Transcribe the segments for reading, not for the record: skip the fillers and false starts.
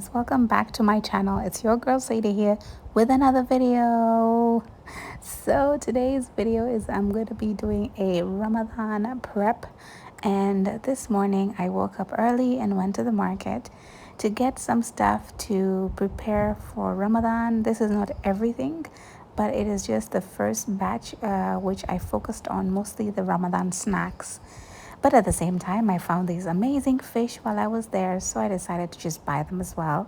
guys, welcome back to my channel. It's your girl Sadie here with another video. So today's video is I'm going to be doing a Ramadan prep, and this morning I woke up early and went to the market to get some stuff to prepare for Ramadan. This is not everything, but it is just the first batch which I focused on mostly the Ramadan snacks. But at the same time, I found these amazing fish while I was there, so I decided to just buy them as well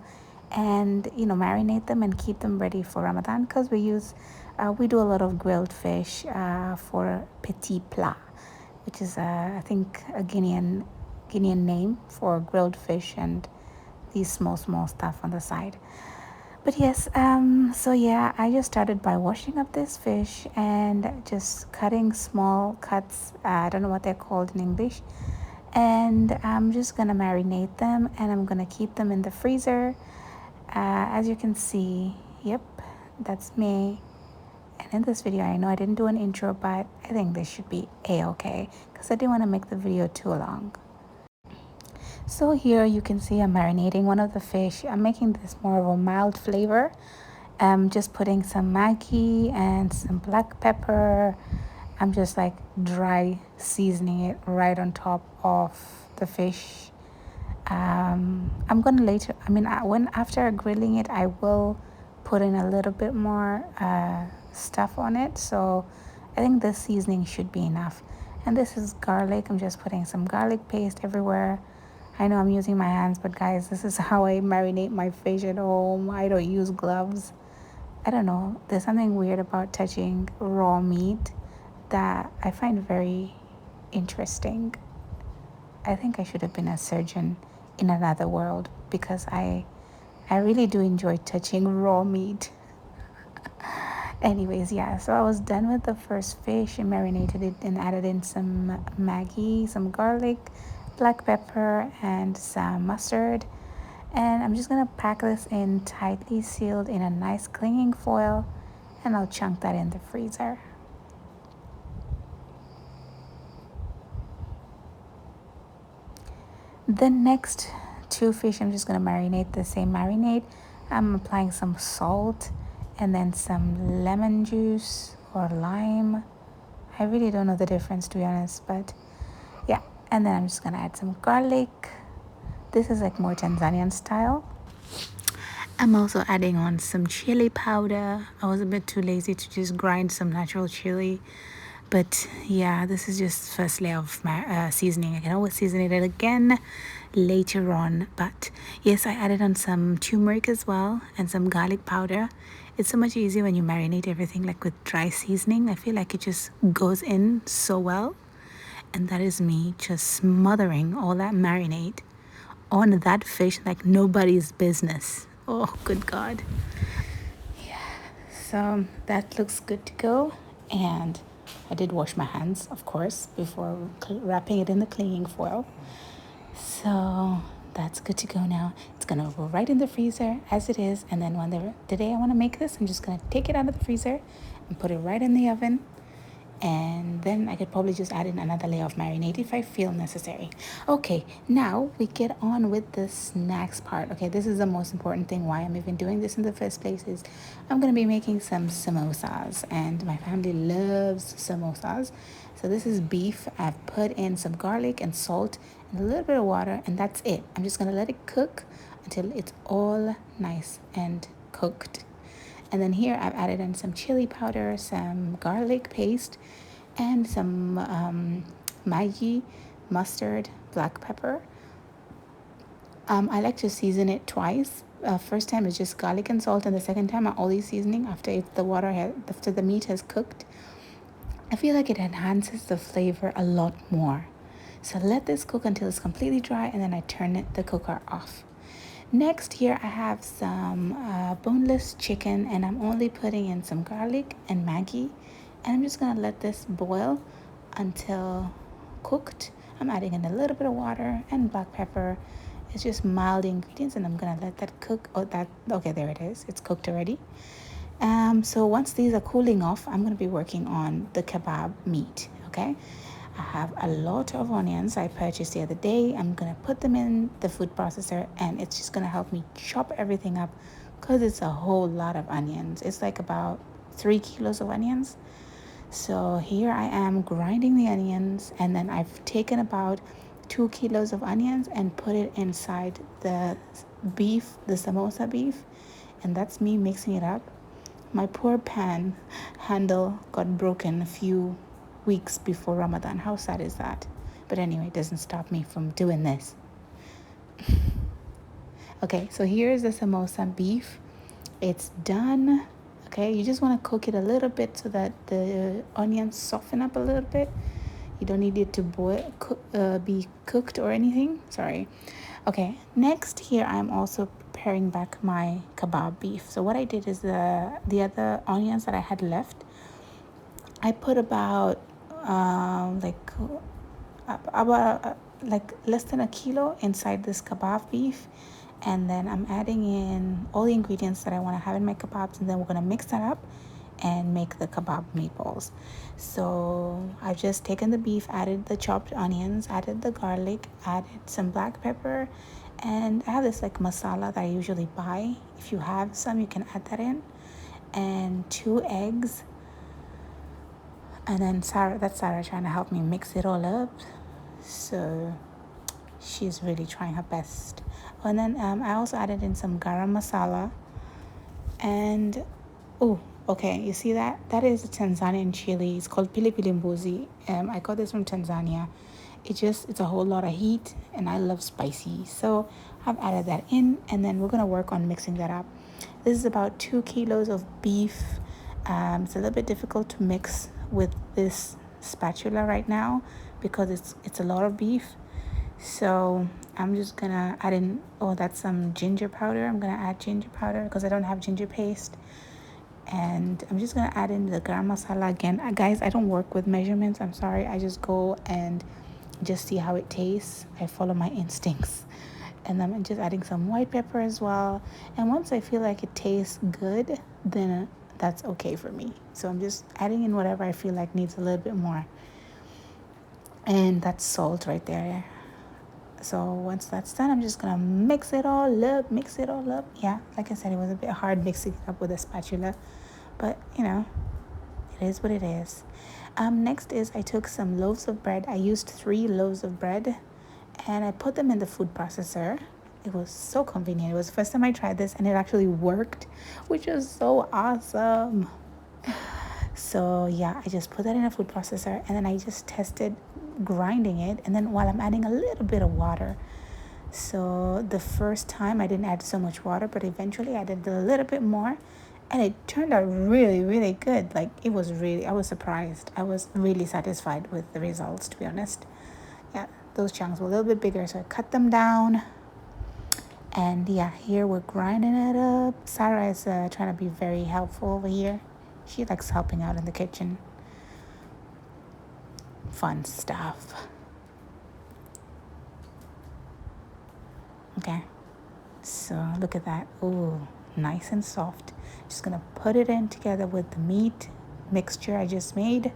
and marinate them and keep them ready for Ramadan, because we do a lot of grilled fish for petit plat, which is I think a Guinean name for grilled fish and these small stuff on the side. But yes, so yeah, I just started by washing up this fish and just cutting small cuts. I don't know what they're called in English. And I'm just gonna marinate them and I'm gonna keep them in the freezer. As you can see, yep, that's me. And in this video, I know I didn't do an intro, but I think this should be a-okay because I didn't want to make the video too long. So here you can see I'm marinating one of the fish. I'm making this more of a mild flavor. I'm just putting some Maggi and some black pepper. I'm just like dry seasoning it right on top of the fish. I'm gonna later, after grilling it, I will put in a little bit more stuff on it. So I think this seasoning should be enough. And this is garlic. I'm just putting some garlic paste everywhere. I know I'm using my hands, but guys, this is how I marinate my fish at home. I don't use gloves. I don't know. There's something weird about touching raw meat that I find very interesting. I think I should have been a surgeon in another world because I really do enjoy touching raw meat. Anyways, yeah, so I was done with the first fish and marinated it and added in some Maggi, some garlic, black pepper, and some mustard. And I'm just gonna pack this in tightly sealed in a nice clinging foil, and I'll chunk that in the freezer. The next two fish, I'm just gonna marinate the same marinade. I'm applying some salt and then some lemon juice or lime. I really don't know the difference, to be honest, but yeah. And then I'm just gonna add some garlic. This is like more Tanzanian style. I'm also adding on some chili powder. I was a bit too lazy to just grind some natural chili, but yeah, this is just first layer of seasoning. I can always season it again later on. But yes, I added on some turmeric as well and some garlic powder. It's so much easier when you marinate everything like with dry seasoning. I feel like it just goes in so well. And that is me just smothering all that marinade on that fish like nobody's business. Oh, good God. Yeah, so that looks good to go. And I did wash my hands, of course, before wrapping it in the clinging foil. So that's good to go now. It's gonna go right in the freezer as it is. And then when the day I wanna make this, I'm just gonna take it out of the freezer and put it right in the oven. And then I could probably just add in another layer of marinade if I feel necessary. Okay, now we get on with the snacks part. Okay, this is the most important thing why I'm even doing this in the first place is I'm going to be making some samosas, and my family loves samosas. So this is beef. I've put in some garlic and salt and a little bit of water, and that's it. I'm just going to let it cook until it's all nice and cooked. And then here I've added in some chili powder, some garlic paste, and some Maggi, mustard, black pepper. I like to season it twice. First time is just garlic and salt, and the second time I only seasoning after the meat has cooked. I feel like it enhances the flavor a lot more. So let this cook until it's completely dry, and then I turn the cooker off. Next, here I have some boneless chicken, and I'm only putting in some garlic and Maggi, and I'm just gonna let this boil until cooked. I'm adding in a little bit of water and black pepper. It's just mild ingredients, and I'm gonna let that cook. Okay, there it is. It's cooked already. So once these are cooling off, I'm gonna be working on the kebab meat. Okay. I have a lot of onions I purchased the other day. I'm gonna put them in the food processor, and it's just gonna help me chop everything up because it's a whole lot of onions. It's like about 3 kilos of onions. So here I am grinding the onions, and then I've taken about 2 kilos of onions and put it inside the beef, the samosa beef, and that's me mixing it up. My poor pan handle got broken a few weeks before Ramadan. How sad is that? But anyway, it doesn't stop me from doing this. Okay, so here's the samosa beef. It's done. Okay, you just want to cook it a little bit so that the onions soften up a little bit. You don't need it to be cooked or anything. Sorry. Okay, next here I'm also preparing back my kebab beef. So what I did is the other onions that I had left, I put about like less than a kilo inside this kebab beef, and then I'm adding in all the ingredients that I want to have in my kebabs, and then we're going to mix that up and make the kebab meatballs. So I've just taken the beef, added the chopped onions, added the garlic, added some black pepper, and I have this like masala that I usually buy. If you have some, you can add that in, and 2 eggs. And then Sarah trying to help me mix it all up. So she's really trying her best. And then I also added in some garam masala. And oh, okay, you see that? That is a Tanzanian chili. It's called pilipili mbuzi. I got this from Tanzania. It's a whole lot of heat, and I love spicy. So I've added that in, and then we're gonna work on mixing that up. This is about 2 kilos of beef. It's a little bit difficult to mix with this spatula right now because it's a lot of beef. So I'm just gonna add in, oh, that's some ginger powder. I'm gonna add ginger powder because I don't have ginger paste. And I'm just gonna add in the garam masala again. Guys, I don't work with measurements. I'm sorry. I just go and just see how it tastes. I follow my instincts. And I'm just adding some white pepper as well. And once I feel like it tastes good, then that's okay for me. So I'm just adding in whatever I feel like needs a little bit more. And that's salt right there. So once that's done, I'm just gonna mix it all up. Yeah, like I said, it was a bit hard mixing it up with a spatula, but you know, it is what it is. Next is I took some loaves of bread. I used 3 loaves of bread, and I put them in the food processor. It was so convenient. It was the first time I tried this, and it actually worked, which is so awesome. So yeah, I just put that in a food processor, and then I just tested grinding it, and then while I'm adding a little bit of water. So the first time I didn't add so much water, but eventually I added a little bit more, and it turned out really, really good. Like I was surprised. I was really satisfied with the results, to be honest. Yeah, those chunks were a little bit bigger, so I cut them down. And yeah, here we're grinding it up. Sarah is trying to be very helpful over here. She likes helping out in the kitchen. Fun stuff. Okay, so look at that. Ooh, nice and soft. Just gonna put it in together with the meat mixture I just made,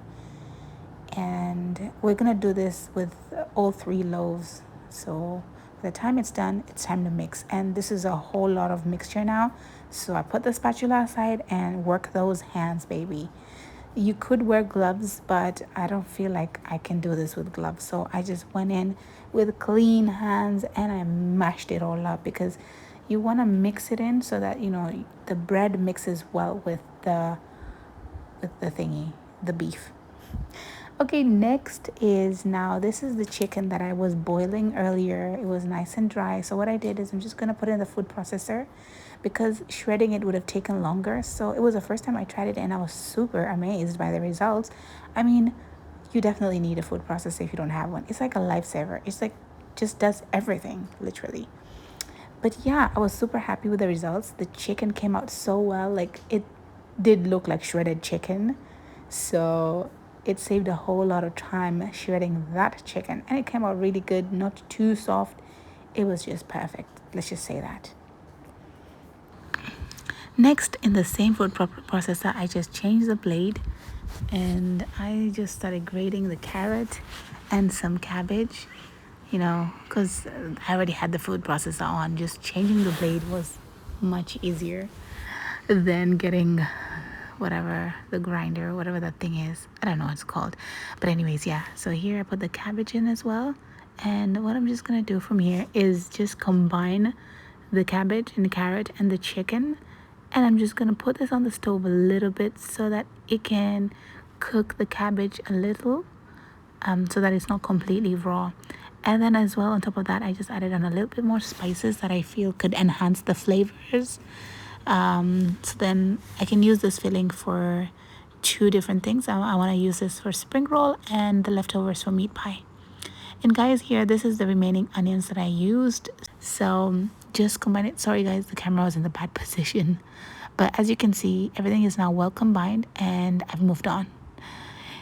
and we're gonna do this with all 3 loaves. So by the time it's done, it's time to mix, and this is a whole lot of mixture now. So I put the spatula aside and work those hands, baby. You could wear gloves, but I don't feel like I can do this with gloves. So I just went in with clean hands and I mashed it all up, because you want to mix it in so that, you know, the bread mixes well with the thingy, the beef. Okay, next is, now this is the chicken that I was boiling earlier. It was nice and dry. So what I did is I'm just going to put it in the food processor, because shredding it would have taken longer. So it was the first time I tried it, and I was super amazed by the results. I mean, you definitely need a food processor if you don't have one. It's like a lifesaver. It's like just does everything, literally. But yeah, I was super happy with the results. The chicken came out so well. Like, it did look like shredded chicken. So it saved a whole lot of time shredding that chicken, and it came out really good, not too soft. It was just perfect. Let's just say that. Next, in the same food processor, I just changed the blade and I just started grating the carrot and some cabbage, you know, because I already had the food processor on. Just changing the blade was much easier than getting whatever the grinder, whatever that thing is. I don't know what it's called. But anyways, yeah. So here I put the cabbage in as well. And what I'm just going to do from here is just combine the cabbage and the carrot and the chicken, and I'm just gonna put this on the stove a little bit so that it can cook the cabbage a little, so that it's not completely raw. And then as well, on top of that, I just added on a little bit more spices that I feel could enhance the flavors. So then I can use this filling for two different things. I want to use this for spring roll and the leftovers for meat pie. And guys, here, this is the remaining onions that I used. So just combine it. Sorry guys, the camera was in the bad position. But as you can see, everything is now well combined and I've moved on.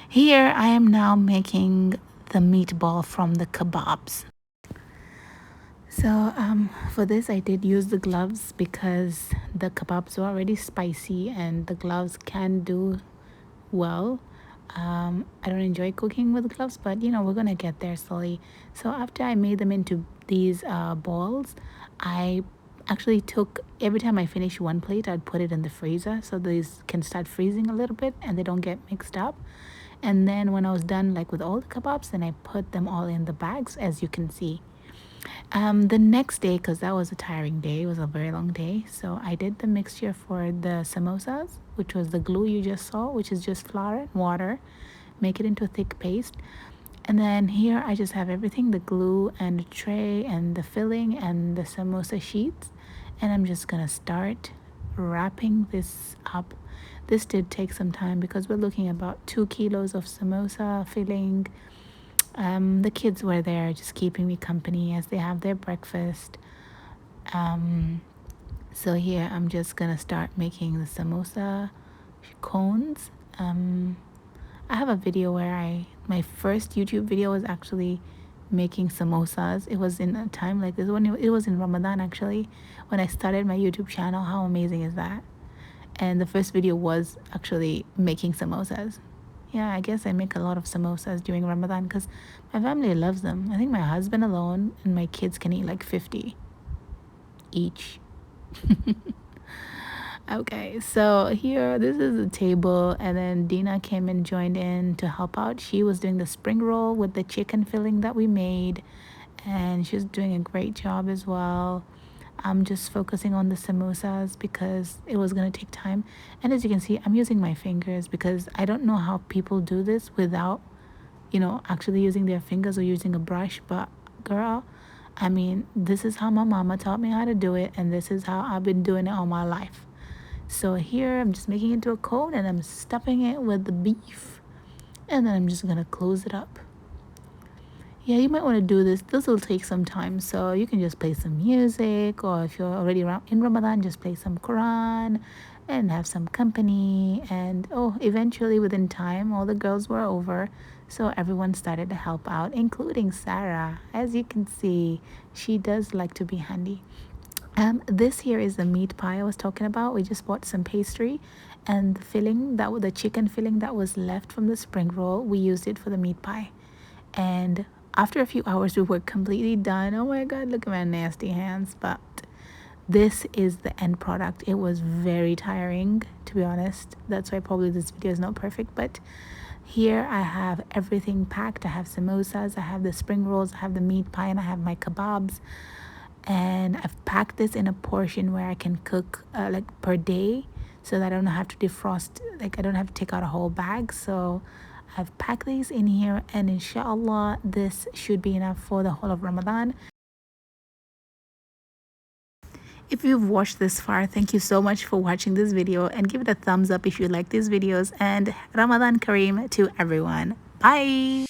Here I am now making the meatball from the kebabs. So for this I did use the gloves because the kebabs were already spicy and the gloves can do well. I don't enjoy cooking with gloves, but you know, we're gonna get there slowly. So after I made them into these balls, I actually took, every time I finish one plate, I'd put it in the freezer so these can start freezing a little bit and they don't get mixed up. And then when I was done like with all the kebabs, then I put them all in the bags, as you can see. The next day, because that was a tiring day, it was a very long day, so I did the mixture for the samosas, which was the glue you just saw, which is just flour and water. Make it into a thick paste. And then here I just have everything, the glue and the tray and the filling and the samosa sheets. And I'm just gonna start wrapping this up. This did take some time because we're looking about 2 kilos of samosa filling. The kids were there just keeping me company as they have their breakfast. So here I'm just gonna start making the samosa cones. I have a video where my first YouTube video was actually making samosas. It was in a time like this when it was in Ramadan actually, when I started my YouTube channel. How amazing is that? And the first video was actually making samosas. Yeah, I guess I make a lot of samosas during Ramadan because my family loves them. I think my husband alone and my kids can eat like 50 each. Okay, so here, this is the table, and then Dina came and joined in to help out. She was doing the spring roll with the chicken filling that we made, and she was doing a great job as well. I'm just focusing on the samosas because it was going to take time. And as you can see, I'm using my fingers because I don't know how people do this without, you know, actually using their fingers or using a brush. But girl, I mean, this is how my mama taught me how to do it, and this is how I've been doing it all my life. So here I'm just making it into a cone and I'm stuffing it with the beef, and then I'm just gonna close it up. Yeah, you might want to do this. This will take some time, so you can just play some music, or if you're already in Ramadan, just play some Quran and have some company. And oh, eventually within time, all the girls were over, so everyone started to help out, including Sarah. As you can see, she does like to be handy. This here is the meat pie I was talking about. We just bought some pastry, and the filling, that was the chicken filling that was left from the spring roll, we used it for the meat pie. And after a few hours we were completely done. Oh my god, look at my nasty hands. But this is the end product. It was very tiring, to be honest. That's why probably this video is not perfect, but here I have everything packed. I have samosas, I have the spring rolls, I have the meat pie, and I have my kebabs. And I've packed this in a portion where I can cook like per day, so that I don't have to defrost, like I don't have to take out a whole bag. So I've packed these in here, and inshallah this should be enough for the whole of Ramadan. If you've watched this far, thank you so much for watching this video, and give it a thumbs up if you like these videos, and Ramadan Kareem to everyone. Bye.